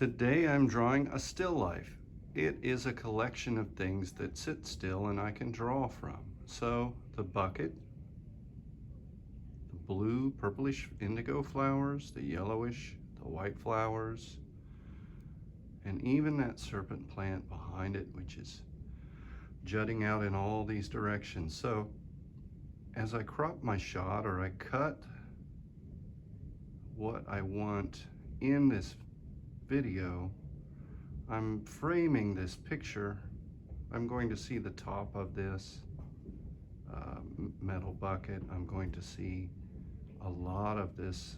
Today I'm drawing a still life. It is a collection of things that sit still and I can draw from. So the bucket, the blue, purplish indigo flowers, the yellowish, the white flowers, and even that serpent plant behind it, which is jutting out in all these directions. So as I crop my shot or I cut what I want in this video, I'm framing this picture. I'm going to see the top of this metal bucket. I'm going to see a lot of this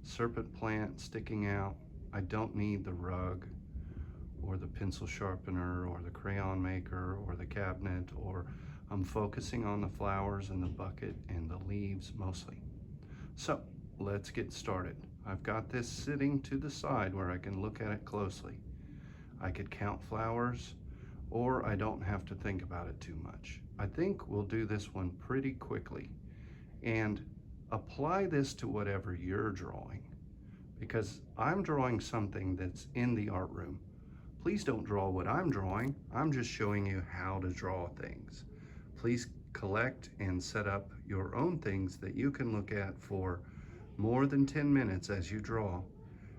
serpent plant sticking out. I don't need the rug or the pencil sharpener or the crayon maker or the cabinet, or I'm focusing on the flowers and the bucket and the leaves mostly. So let's get started. I've got this sitting to the side where I can look at it closely. I could count flowers, or I don't have to think about it too much. I think we'll do this one pretty quickly and apply this to whatever you're drawing, because I'm drawing something that's in the art room. Please don't draw what I'm drawing. I'm just showing you how to draw things. Please collect and set up your own things that you can look at for more than 10 minutes as you draw,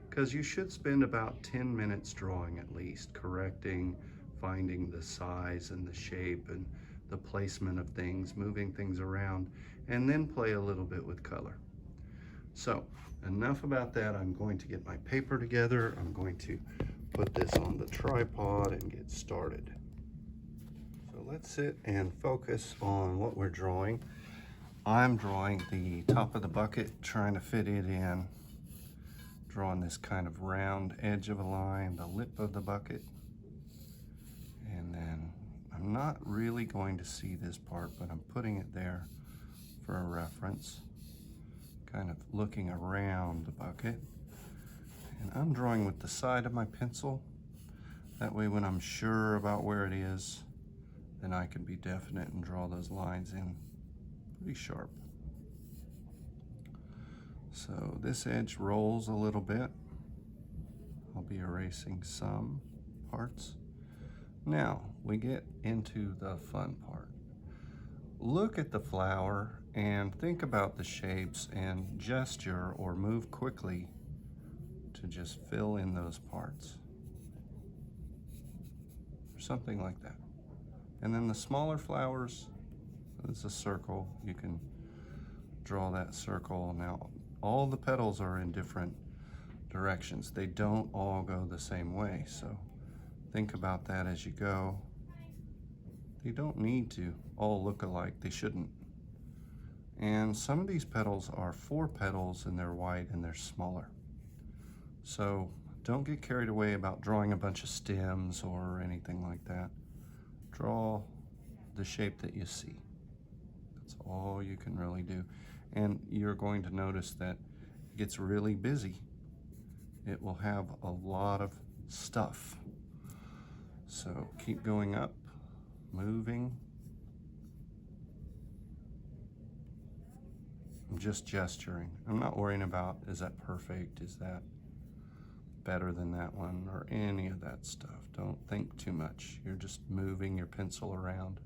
because you should spend about 10 minutes drawing at least, correcting, finding the size and the shape and the placement of things, moving things around, and then play a little bit with color. So enough about that. I'm going to get my paper together. I'm going to put this on the tripod and get started. So let's sit and focus on what we're drawing. I'm drawing the top of the bucket, trying to fit it in, drawing this kind of round edge of a line, the lip of the bucket, and then I'm not really going to see this part, but I'm putting it there for a reference, kind of looking around the bucket. And I'm drawing with the side of my pencil. That way when I'm sure about where it is, then I can be definite and draw those lines in pretty sharp. So this edge rolls a little bit. I'll be erasing some parts. Now we get into the fun part. Look at the flower and think about the shapes and gesture or move quickly to just fill in those parts, or something like that. And then the smaller flowers, it's a circle. You can draw that circle. Now, all the petals are in different directions. They don't all go the same way, so think about that as you go. They don't need to all look alike. They shouldn't. And some of these petals are 4 petals and they're white and they're smaller. So don't get carried away about drawing a bunch of stems or anything like that. Draw the shape that you see. That's all you can really do. And you're going to notice that it gets really busy. It will have a lot of stuff. So keep going up, moving. I'm just gesturing. I'm not worrying about, is that perfect? Is that better than that one, or any of that stuff? Don't think too much. You're just moving your pencil around.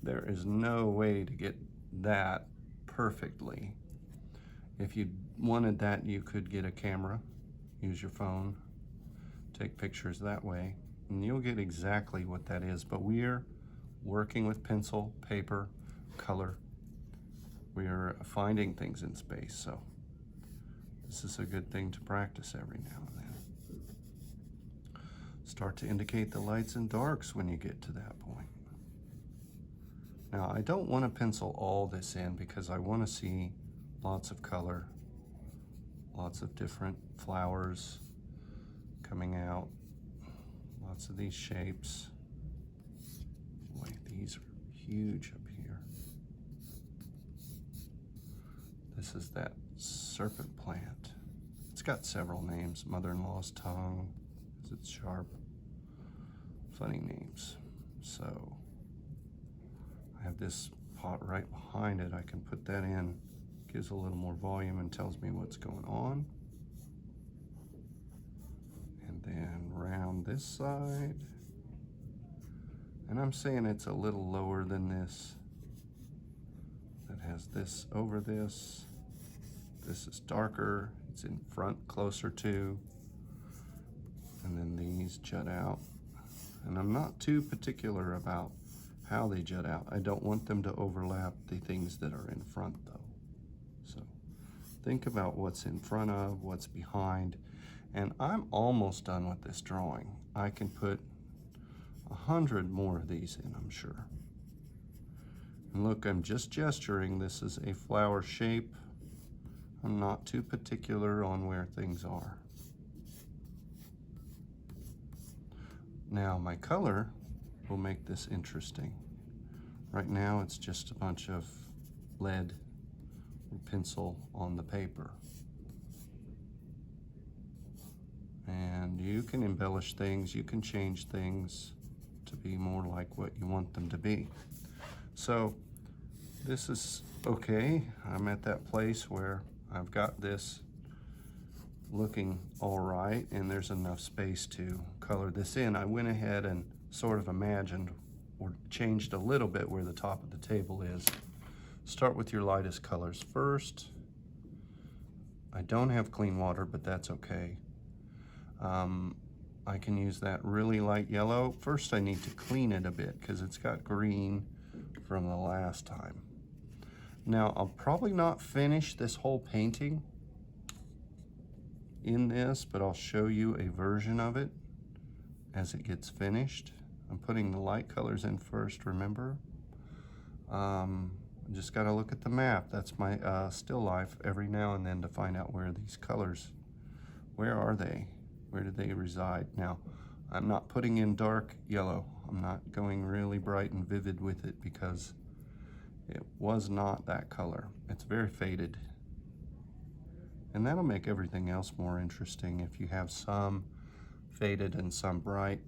There is no way to get that perfectly. If you wanted that, you could get a camera, use your phone, take pictures that way, and you'll get exactly what that is. But we're working with pencil, paper, color. We are finding things in space, so this is a good thing to practice every now and then. Start to indicate the lights and darks when you get to that point. Now, I don't want to pencil all this in because I want to see lots of color, lots of different flowers coming out, lots of these shapes. Boy, these are huge up here. This is that serpent plant. It's got several names. Mother-in-law's tongue, because it's sharp. Funny names. So I have this pot right behind it. I can put that in. Gives a little more volume and tells me what's going on. then round this side. And I'm saying it's a little lower than this. That has this over this. This is darker. It's in front closer to. And then these jut out. And I'm not too particular about how they jut out. I don't want them to overlap the things that are in front though. So think about what's in front of, what's behind. And I'm almost done with this drawing. I can put 100 more of these in, I'm sure. And look, I'm just gesturing. This is a flower shape. I'm not too particular on where things are. Now my color will make this interesting. Right now it's just a bunch of lead or pencil on the paper. And you can embellish things, you can change things to be more like what you want them to be. So this is okay. I'm at that place where I've got this looking all right, and there's enough space to color this in. I went ahead and sort of imagined or changed a little bit where the top of the table is. Start with your lightest colors first. I don't have clean water, but that's okay. I can use that really light yellow. First I need to clean it a bit because it's got green from the last time. Now I'll probably not finish this whole painting in this, but I'll show you a version of it as it gets finished. I'm putting the light colors in first, remember? Just gotta look at the map. That's my still life every now and then to find out where these colors, where are they? Where do they reside? Now, I'm not putting in dark yellow. I'm not going really bright and vivid with it because it was not that color. It's very faded. And that'll make everything else more interesting if you have some faded and some bright.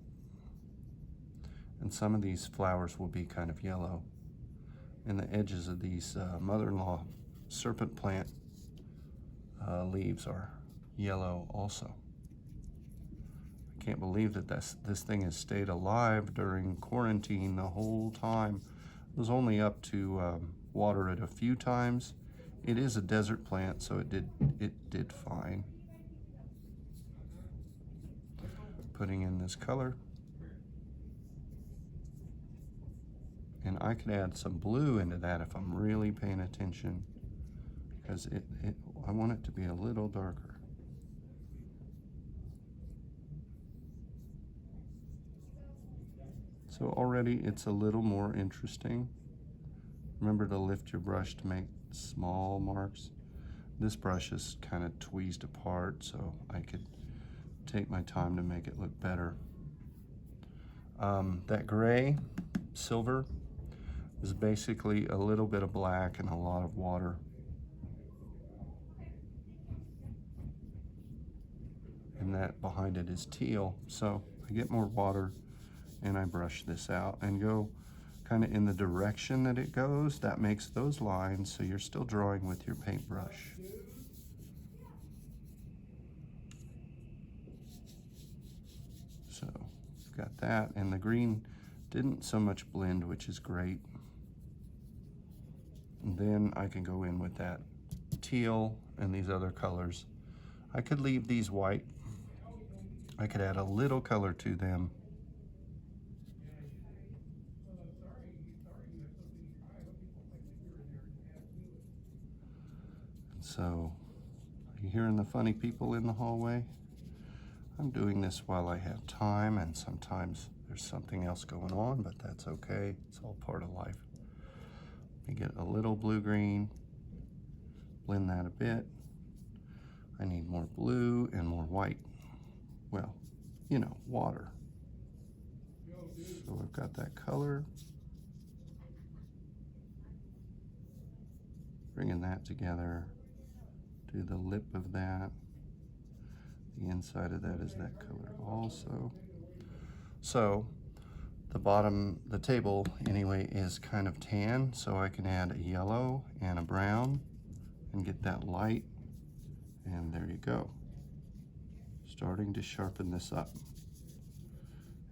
And some of these flowers will be kind of yellow. And the edges of these mother-in-law serpent plant leaves are yellow also. I can't believe that this thing has stayed alive during quarantine the whole time. It was only up to water it a few times. It is a desert plant, so it did fine. Putting in this color. And I could add some blue into that if I'm really paying attention, because I want it to be a little darker. So already it's a little more interesting. Remember to lift your brush to make small marks. This brush is kind of tweezed apart, so I could take my time to make it look better. That gray, silver, is basically a little bit of black and a lot of water. And that behind it is teal. So I get more water and I brush this out and go kind of in the direction that it goes. That makes those lines, so you're still drawing with your paintbrush. So you've got that, and the green didn't so much blend, which is great. And then I can go in with that teal and these other colors. I could leave these white. I could add a little color to them. So, are you hearing the funny people in the hallway? I'm doing this while I have time, and sometimes there's something else going on, but that's okay. It's all part of life. You get a little blue-green, blend that a bit. I need more blue and more white. Well, you know, water. So we've got that color. Bringing that together. Do the lip of that. The inside of that is that color also. So the bottom, the table anyway, is kind of tan, so I can add a yellow and a brown and get that light, and there you go. starting to sharpen this up.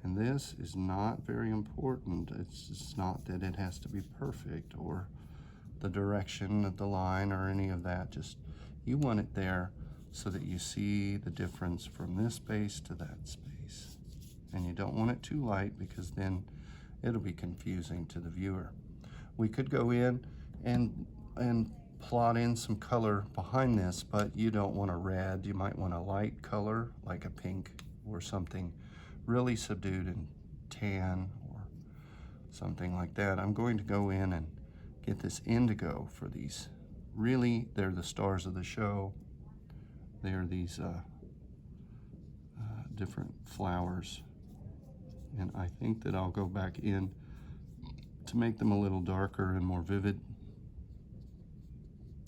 And this is not very important. It's not that it has to be perfect or the direction of the line or any of that. Just you want it there so that you see the difference from this space to that space. And you don't want it too light because then it'll be confusing to the viewer. We could go in and plot in some color behind this, but you don't want a red. You might want a light color like a pink or something really subdued and tan or something like that. I'm going to go in and get this indigo for these. Really, they're the stars of the show. They're these different flowers. And I think that I'll go back in to make them a little darker and more vivid.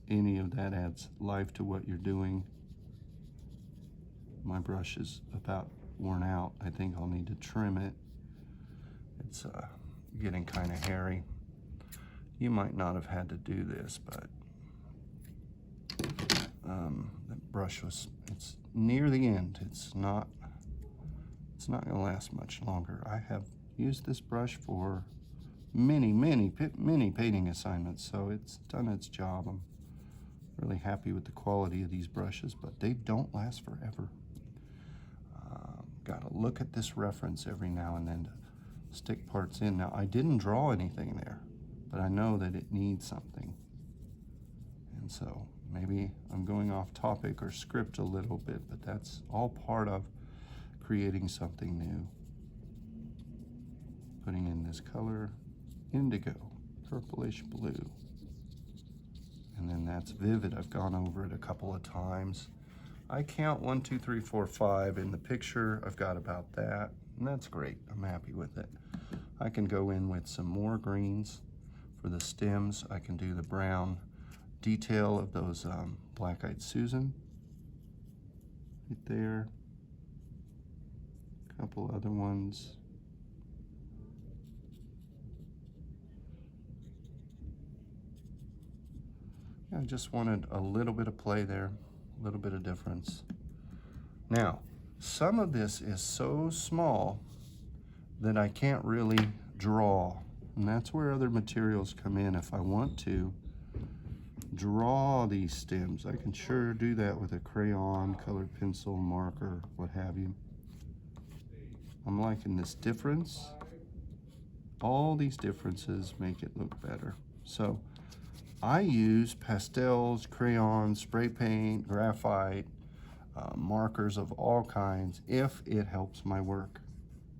Any of that adds life to what you're doing. My brush is about worn out. I think I'll need to trim it. It's getting kind of hairy. You might not have had to do this, but the brush it's near the end. It's not gonna last much longer. I have used this brush for many painting assignments, so it's done its job. I'm really happy with the quality of these brushes, but they don't last forever. Got to look at this reference every now and then to stick parts in. Now, I didn't draw anything there, but I know that it needs something. And so maybe I'm going off topic or script a little bit, but that's all part of creating something new. Putting in this color, indigo, purplish blue. And then that's vivid. I've gone over it a couple of times. I count 1, 2, 3, 4, 5 in the picture. I've got about that, and that's great. I'm happy with it. I can go in with some more greens for the stems. I can do the brown detail of those black-eyed Susan right there. A couple other ones. I just wanted a little bit of play there, a little bit of difference. Now, some of this is so small that I can't really draw, and that's where other materials come in. If I want to draw these stems, I can sure do that with a crayon, colored pencil, marker, what have you. I'm liking this difference. All these differences make it look better. So I use pastels, crayons, spray paint, graphite, markers of all kinds if it helps my work.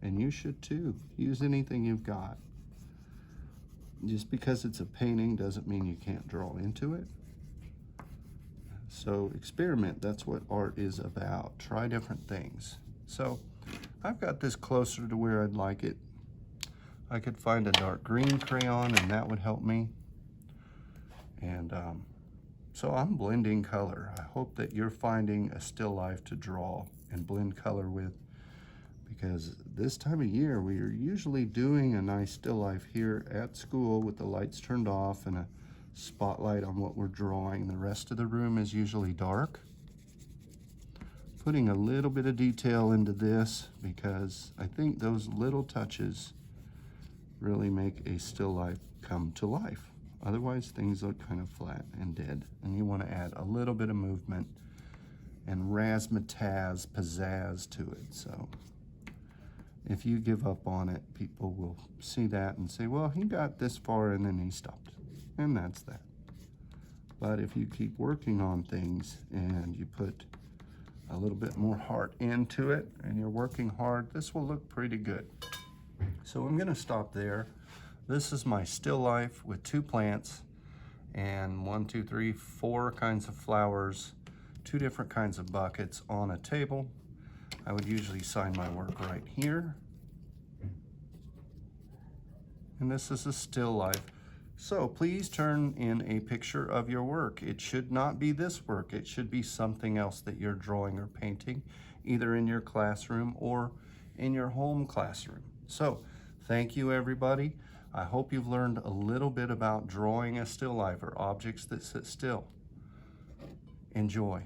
And you should too. Use anything you've got. Just because it's a painting doesn't mean you can't draw into it. So experiment. That's what art is about. Try different things. So I've got this closer to where I'd like it. I could find a dark green crayon and that would help me. And so I'm blending color. I hope that you're finding a still life to draw and blend color with, because this time of year we are usually doing a nice still life here at school with the lights turned off and a spotlight on what we're drawing. The rest of the room is usually dark. Putting a little bit of detail into this because I think those little touches really make a still life come to life. Otherwise, things look kind of flat and dead. And you want to add a little bit of movement and razzmatazz, pizzazz to it. So if you give up on it, people will see that and say, well, he got this far and then he stopped. And that's that. But if you keep working on things and you put a little bit more heart into it and you're working hard, this will look pretty good. So I'm going to stop there. This is my still life with 2 plants and 1, 2, 3, 4 kinds of flowers, 2 different kinds of buckets on a table. I would usually sign my work right here. And this is a still life. So please turn in a picture of your work. It should not be this work. It should be something else that you're drawing or painting, either in your classroom or in your home classroom. So thank you, everybody. I hope you've learned a little bit about drawing a still life or objects that sit still. Enjoy.